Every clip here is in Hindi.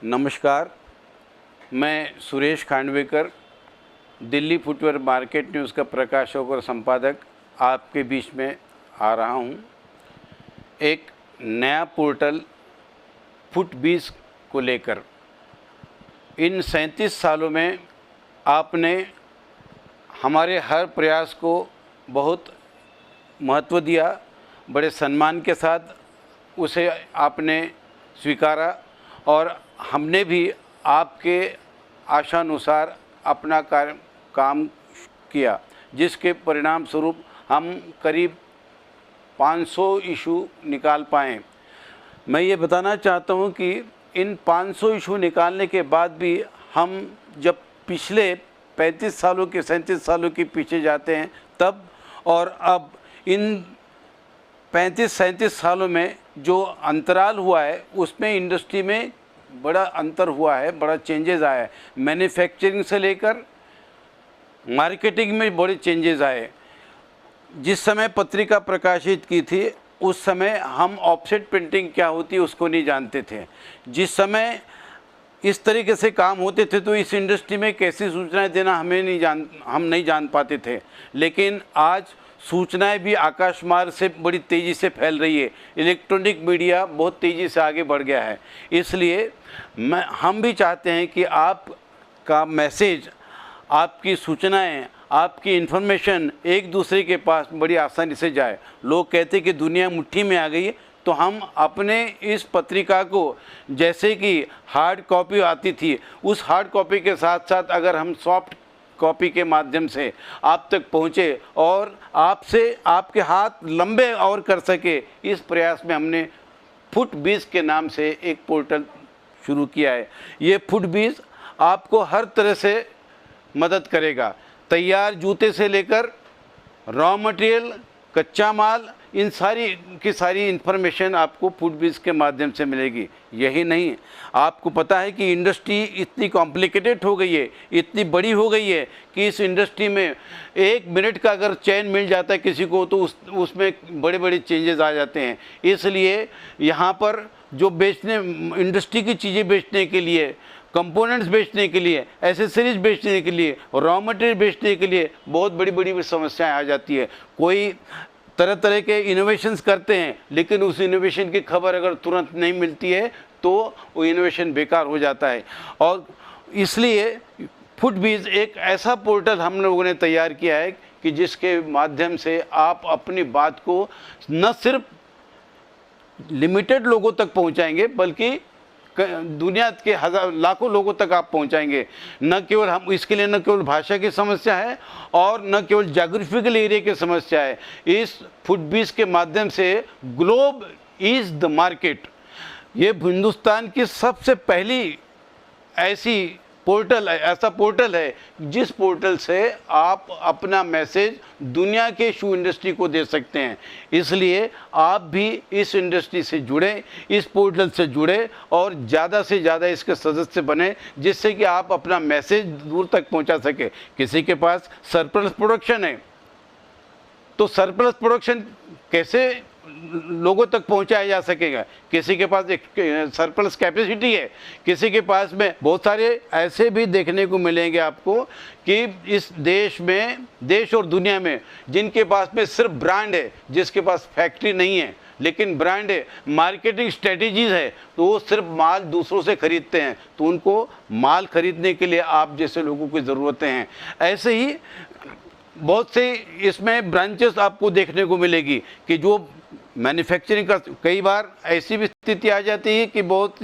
नमस्कार, मैं Suresh Khandwekar, Delhi footwear market news का प्रकाशक और संपादक आपके बीच में आ रहा हूँ। एक नया पोर्टल फुटबीज को लेकर। इन 37 सालों में आपने हमारे हर प्रयास को बहुत महत्व दिया, बड़े सम्मान के साथ उसे आपने स्वीकारा और हमने भी आपके आशानुसार अपना काम किया, जिसके परिणाम स्वरूप हम करीब 500 इशू निकाल पाएँ। मैं ये बताना चाहता हूँ कि इन 500 इशू निकालने के बाद भी हम जब पिछले 35 सालों के 37 सालों के पीछे जाते हैं तब और अब इन 35-37 सालों में जो अंतराल हुआ है उसमें इंडस्ट्री में बड़ा अंतर हुआ है, बड़ा चेंजेस आया है। मैन्युफैक्चरिंग से लेकर मार्केटिंग में बड़े चेंजेस आए। जिस समय पत्रिका प्रकाशित की थी उस समय हम ऑफसेट प्रिंटिंग क्या होती है उसको नहीं जानते थे। जिस समय इस तरीके से काम होते थे तो इस इंडस्ट्री में कैसी सूचनाएं देना हम नहीं जान पाते थे। लेकिन आज सूचनाएं भी आकाश मार्ग से बड़ी तेज़ी से फैल रही है। इलेक्ट्रॉनिक मीडिया बहुत तेज़ी से आगे बढ़ गया है। इसलिए हम भी चाहते हैं कि आपका मैसेज, आपकी सूचनाएं, आपकी इन्फॉर्मेशन एक दूसरे के पास बड़ी आसानी से जाए। लोग कहते हैं कि दुनिया मुट्ठी में आ गई है, तो हम अपने इस पत्रिका को जैसे कि हार्ड कॉपी आती थी, उस हार्ड कॉपी के साथ साथ अगर हम सॉफ्ट कॉपी के माध्यम से आप तक पहुँचे और आपसे आपके हाथ लंबे और कर सके, इस प्रयास में हमने फुटबीज के नाम से एक पोर्टल शुरू किया है। ये फुटबीज आपको हर तरह से मदद करेगा। तैयार जूते से लेकर रॉ मटेरियल, कच्चा माल, इन सारी की सारी इन्फॉर्मेशन आपको फुटबीज के माध्यम से मिलेगी। यही नहीं, आपको पता है कि इंडस्ट्री इतनी कॉम्प्लिकेटेड हो गई है, इतनी बड़ी हो गई है कि इस इंडस्ट्री में 1 मिनट का अगर चैन मिल जाता है किसी को तो उसमें बड़े बड़े चेंजेस आ जाते हैं। इसलिए यहाँ पर जो इंडस्ट्री की चीज़ें बेचने के लिए, कंपोनेंट्स बेचने के लिए, एसेसरीज बेचने के लिए, रॉ मटेरियल बेचने के लिए बहुत बड़ी बड़ी समस्याएं आ जाती है। कोई तरह तरह के इनोवेशंस करते हैं, लेकिन उस इनोवेशन की खबर अगर तुरंत नहीं मिलती है तो वो इनोवेशन बेकार हो जाता है। और इसलिए फुटबीज एक ऐसा पोर्टल हम लोगों ने तैयार किया है कि जिसके माध्यम से आप अपनी बात को न सिर्फ लिमिटेड लोगों तक पहुंचाएंगे बल्कि दुनिया के लाखों लोगों तक आप पहुंचाएंगे। न केवल हम इसके लिए न केवल भाषा की समस्या है और न केवल ज्योग्राफिकल एरिया की समस्या है। इस फुटबीज के माध्यम से ग्लोब इज द मार्केट, ये हिंदुस्तान की सबसे पहली ऐसा पोर्टल है जिस पोर्टल से आप अपना मैसेज दुनिया के शू इंडस्ट्री को दे सकते हैं। इसलिए आप भी इस इंडस्ट्री से जुड़े, इस पोर्टल से जुड़े और ज़्यादा से ज़्यादा इसके सदस्य बने, जिससे कि आप अपना मैसेज दूर तक पहुंचा सके। किसी के पास सरप्लस प्रोडक्शन है तो सरप्लस प्रोडक्शन कैसे लोगों तक पहुंचाया जा सकेगा। किसी के पास एक सरप्लस कैपेसिटी है, किसी के पास में बहुत सारे ऐसे भी देखने को मिलेंगे आपको कि इस देश और दुनिया में जिनके पास में सिर्फ ब्रांड है, जिसके पास फैक्ट्री नहीं है लेकिन ब्रांड है, मार्केटिंग स्ट्रेटजीज है, तो वो सिर्फ माल दूसरों से खरीदते हैं। तो उनको माल खरीदने के लिए आप जैसे लोगों की ज़रूरतें हैं। ऐसे ही बहुत से इसमें ब्रांचेस आपको देखने को मिलेगी कि जो मैन्युफैक्चरिंग का, कई बार ऐसी भी स्थिति आ जाती है कि बहुत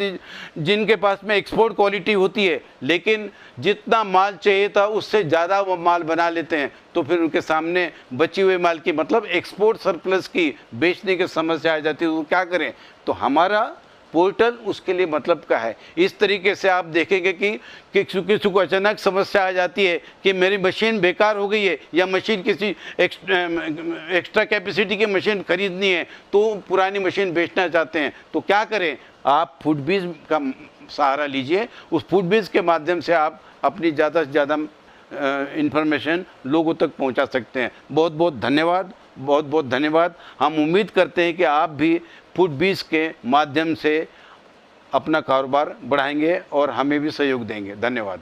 जिनके पास में एक्सपोर्ट क्वालिटी होती है लेकिन जितना माल चाहिए था उससे ज़्यादा वो माल बना लेते हैं, तो फिर उनके सामने बची हुए माल की मतलब एक्सपोर्ट सरप्लस की बेचने की समस्या आ जाती है। तो क्या करें? तो हमारा पोर्टल उसके लिए मतलब का है। इस तरीके से आप देखेंगे कि किसी को अचानक समस्या आ जाती है कि मेरी मशीन बेकार हो गई है या मशीन किसी एक्स्ट्रा कैपेसिटी की मशीन खरीदनी है तो पुरानी मशीन बेचना चाहते हैं, तो क्या करें? आप फुटबीज का सहारा लीजिए। उस फुटबीज के माध्यम से आप अपनी ज़्यादा से ज़्यादा इन्फॉर्मेशन लोगों तक पहुंचा सकते हैं। बहुत बहुत धन्यवाद, बहुत बहुत धन्यवाद। हम उम्मीद करते हैं कि आप भी फुटबीज के माध्यम से अपना कारोबार बढ़ाएंगे और हमें भी सहयोग देंगे। धन्यवाद।